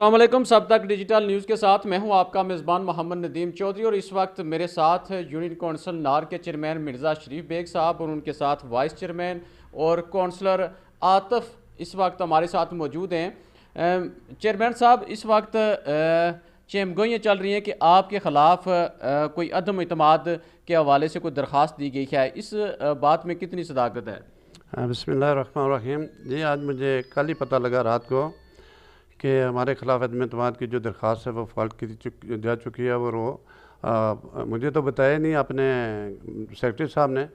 अस्सलामुअलैकुम। सब तक डिजिटल न्यूज़ के साथ मैं हूं आपका मेज़बान मोहम्मद नदीम चौधरी और इस वक्त मेरे साथ यूनियन कौंसल नार के चेयरमैन मिर्ज़ा शरीफ बेग साहब और उनके साथ वाइस चेयरमैन और कौंसलर आतिफ इस वक्त हमारे साथ मौजूद हैं। चेयरमैन साहब, इस वक्त चेमगोइयाँ चल रही हैं कि आपके ख़िलाफ़ कोई अदम इतमाद के हवाले से कोई दरख्वास्त दी गई है, इस बात में कितनी सदाकत है? बिस्मिल्लाहिर्रहमानिर्रहीम। जी, आज मुझे कल ही पता लगा रात को कि हमारे ख़िलाफ़ अदम एतमाद की जो दरख्वास्त है वो फ़ाइल की जा चुकी है। और वो मुझे तो बताया नहीं, अपने सेक्रेटरी साहब ने।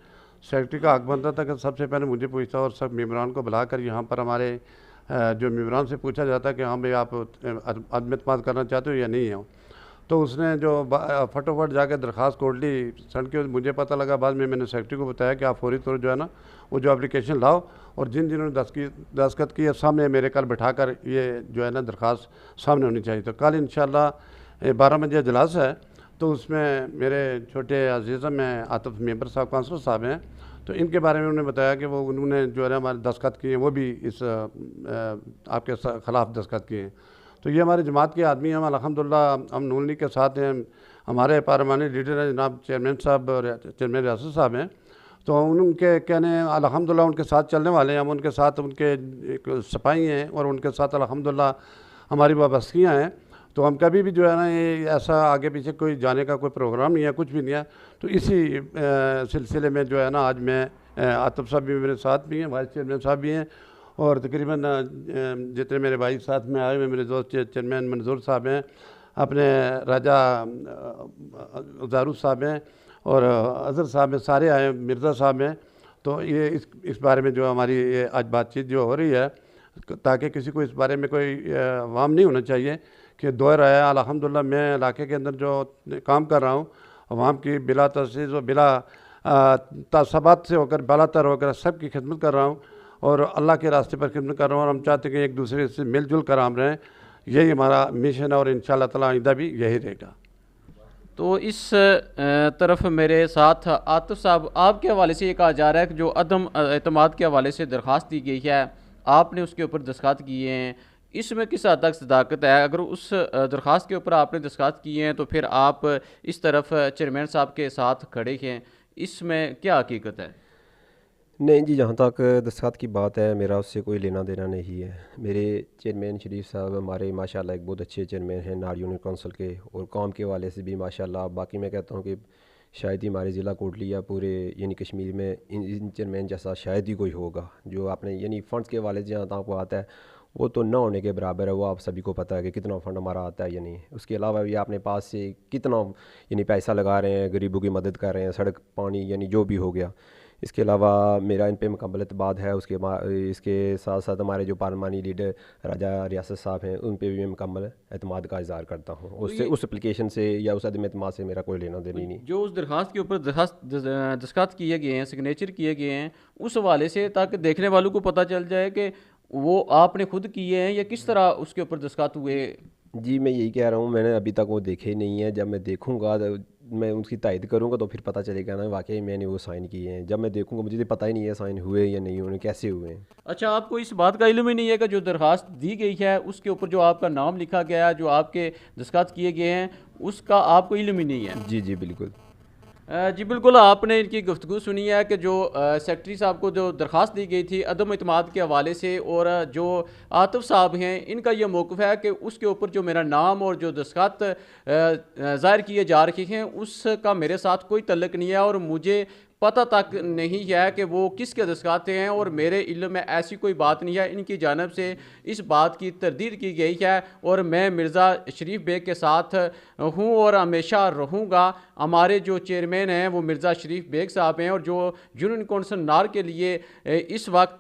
सेक्रेटरी का हक बनता था कि सबसे पहले मुझे पूछता और सब मेम्बरान को बुलाकर यहाँ पर हमारे जो मेम्बरान से पूछा जाता कि हाँ भाई, आप अदम एतमाद करना चाहते हो या नहीं हो। तो उसने जो फटाफट जाकर दरख्वास्त कोट ली सन के। मुझे पता लगा बाद में, मैंने सेक्रेटरी को बताया कि आप फौरी तौर जो है ना वो जो एप्लीकेशन लाओ और जिन्होंने दस्तखत की है सामने मेरे कल बैठाकर ये जो है ना दरख्वास्त सामने होनी चाहिए। तो कल इंशाल्लाह 12 बजे इजलास है, तो उसमें मेरे छोटे अजीज़म में आतिफ मेंबर साहब काउंसलर साहब हैं, तो इनके बारे में उन्होंने बताया कि वो उन्होंने जो है ना हमारे दस्तखत किए, वो भी इस आपके ख़िलाफ़ दस्तखत किए हैं। तो ये हमारे जमात के आदमी हैं। हम अल्हम्दुलिल्लाह हम नून लीग के साथ हैं। हमारे पार्लियामानी लीडर हैं जनाब चेयरमैन साहब और चेयरमैन रियासत साहब हैं। तो उनके कहने अल्हम्दुलिल्लाह उनके साथ चलने वाले हैं। हम उनके साथ उनके एक सिपाही हैं और उनके साथ अल्हम्दुलिल्लाह हमारी वाबस्तगियाँ हैं। तो हम कभी भी जो है ना ये ऐसा आगे पीछे कोई जाने का कोई प्रोग्राम नहीं है, कुछ भी नहीं है। तो इसी सिलसिले में जो है ना आज मैं आतिफ साहब भी मेरे साथ भी हैं, वाइस चेयरमैन साहब भी हैं और तकरीबन जितने मेरे भाई साथ में आए हुए मेरे दोस्त चेयरमैन मंजूर साहब हैं, अपने राजा ज़ारू साहब हैं और अज़हर साहब हैं, सारे आए, मिर्ज़ा साहब हैं। तो ये इस बारे में जो हमारी ये आज बातचीत जो हो रही है, ताकि किसी को इस बारे में कोई वाम नहीं होना चाहिए कि दो राय। अल्हम्दुलिल्लाह मैं इलाके के अंदर जो काम कर रहा हूँ अवाम की बिला तसीस और बिला तासबात से होकर बालातर होकर सबकी खिदमत कर रहा हूँ और अल्लाह के रास्ते पर खिदमत कर रहा हूँ। और हम चाहते हैं कि एक दूसरे से मिलजुल कर हम रहें। यही हमारा मिशन है और इंशाअल्लाह ताला आइंदा भी यही रहेगा। तो इस तरफ मेरे साथ आतिफ साहब, आपके हवाले से ये कहा जा रहा है कि जो अदम एतमाद के हवाले से दरख्वास्त दी गई है, आपने उसके ऊपर दस्तखत किए हैं, इसमें किस हद तक सदाकत है? अगर उस दरख्वास्त के ऊपर आपने दस्तखत किए हैं तो फिर आप इस तरफ चेयरमैन साहब के साथ खड़े हैं, इसमें क्या हकीकत है? नहीं जी, जहाँ तक दस्तखत की बात है, मेरा उससे कोई लेना देना नहीं है। मेरे चेयरमैन शरीफ साहब हमारे माशाल्लाह एक बहुत अच्छे चेयरमैन हैं नार यूनियन कौंसिल के, और काम के हवाले से भी माशाल्लाह। बाकी मैं कहता हूँ कि शायद ही हमारे ज़िला कोटली या पूरे यानी कश्मीर में इन चेयरमैन जैसा शायद ही कोई होगा। जो आपने यानी फ़ंड्स के हवाले से जहाँ तक बात है, वो तो ना होने के बराबर है। वो आप सभी को पता है कि कितना फ़ंड हमारा आता है यानी। उसके अलावा भी अपने पास से कितना यानी पैसा लगा रहे हैं, गरीबों की मदद कर रहे हैं, सड़क पानी यानी जो भी हो गया। इसके अलावा मेरा इन पे मुकम्मल एतमाद है। इसके साथ साथ हमारे जो पार्लिमानी लीडर राजा रियासत साहब हैं, उन पे भी मैं मुकम्मल एतमाद का इज़हार करता हूँ। तो उससे ये उस एप्लीकेशन से या उस अदम एतमाद से मेरा कोई लेना देना तो ही नहीं। जो उस दरख्वास्त के ऊपर दस्तखत किए गए हैं, सिग्नेचर किए गए हैं, उस हवाले से ताकि देखने वालों को पता चल जाए कि वो आपने खुद किए हैं या किस तरह उसके ऊपर दस्तखत हुए। जी, मैं यही कह रहा हूँ, मैंने अभी तक वो देखे ही नहीं है। जब मैं देखूँगा तो मैं उसकी तायद करूँगा, तो फिर पता चलेगा ना वाकई मैंने वो साइन किए हैं। जब मैं देखूँगा, मुझे तो पता ही नहीं है साइन हुए या नहीं हुए, कैसे हुए हैं। अच्छा, आपको इस बात का इल्म ही नहीं है कि जो दरख्वास्त दी गई है उसके ऊपर जो आपका नाम लिखा गया है, जो आपके दस्तखत किए गए हैं, उसका आपको इल्म ही नहीं है? जी जी बिल्कुल। जी बिल्कुल, आपने इनकी गुफ्तगू सुनी है कि जो सेक्रेटरी साहब को जो दरख्वास्त दी गई थी अदम इतमाद के हवाले से, और जो आतिफ साहब हैं इनका ये मौक़िफ़ है कि उसके ऊपर जो मेरा नाम और जो दस्तखत ज़ाहिर किए जा रहे हैं उसका मेरे साथ कोई तल्लुक़ नहीं है और मुझे पता तक नहीं है कि वो किसके दस्तखत हैं, और मेरे इल्म में ऐसी कोई बात नहीं है। इनकी जानिब से इस बात की तरदीद की गई है और मैं मिर्ज़ा शरीफ बेग के साथ हूँ और हमेशा रहूँगा। हमारे जो चेयरमैन हैं वो मिर्ज़ा शरीफ बेग साहब हैं और जो यूनियन कौंसिल नार के लिए इस वक्त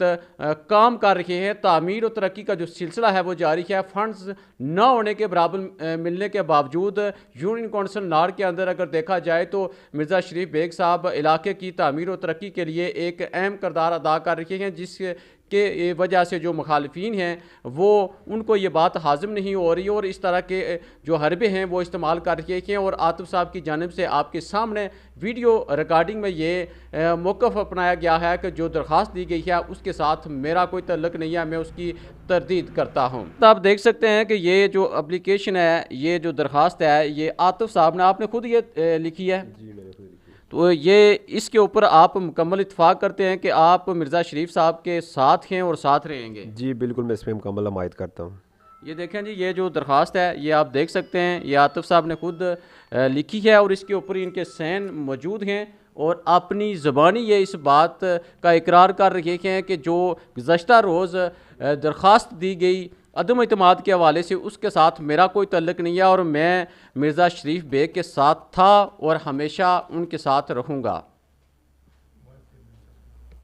काम कर रहे हैं। तामीर और तरक्की का जो सिलसिला है वो जारी है। फंड्स न होने के बराबर मिलने के बावजूद यूनियन कौंसिल नार के अंदर अगर देखा जाए तो मिर्ज़ा शरीफ बेग साहब इलाके की तामीर और तरक्की के लिए एक अहम किरदार अदा कर रहे हैं, जिसके वजह से जो मुखालफीन हैं वो उनको ये बात हाजिम नहीं हो रही और इस तरह के जो हरबे हैं वो इस्तेमाल कर रहे हैं। और आतिफ साहब की जानिब से आपके सामने वीडियो रिकॉर्डिंग में ये मौक़िफ़ अपनाया गया है कि जो दरख्वास्त दी गई है उसके साथ मेरा कोई तल्लुक़ नहीं है, मैं उसकी तरदीद करता हूँ। तो आप देख सकते हैं कि ये जो एप्लीकेशन है, ये जो दरख्वास्त है, ये आतिफ साहब ने आपने खुद ये लिखी है। जी मैंने खुद लिखी। तो ये इसके ऊपर आप मुकम्मल इत्फाक़ करते हैं कि आप मिर्ज़ा शरीफ साहब के साथ हैं और साथ रहेंगे? जी बिल्कुल, मैं इसमें मुकम्मल हमायत करता हूँ। ये देखें जी, ये जो दरख्वास्त है ये आप देख सकते हैं, ये आतिफ साहब ने खुद लिखी है और इसके ऊपर इनके साइन मौजूद हैं और अपनी ज़बानी ये इस बात का इकरार कर रहे हैं कि जो गुज़श्ता रोज़ दरख्वास्त दी गई अदम इत्मीद के हवाले से, उसके साथ मेरा कोई तल्लुक़ नहीं है और मैं मिर्ज़ा शरीफ बेग के साथ था और हमेशा उनके साथ रहूँगा।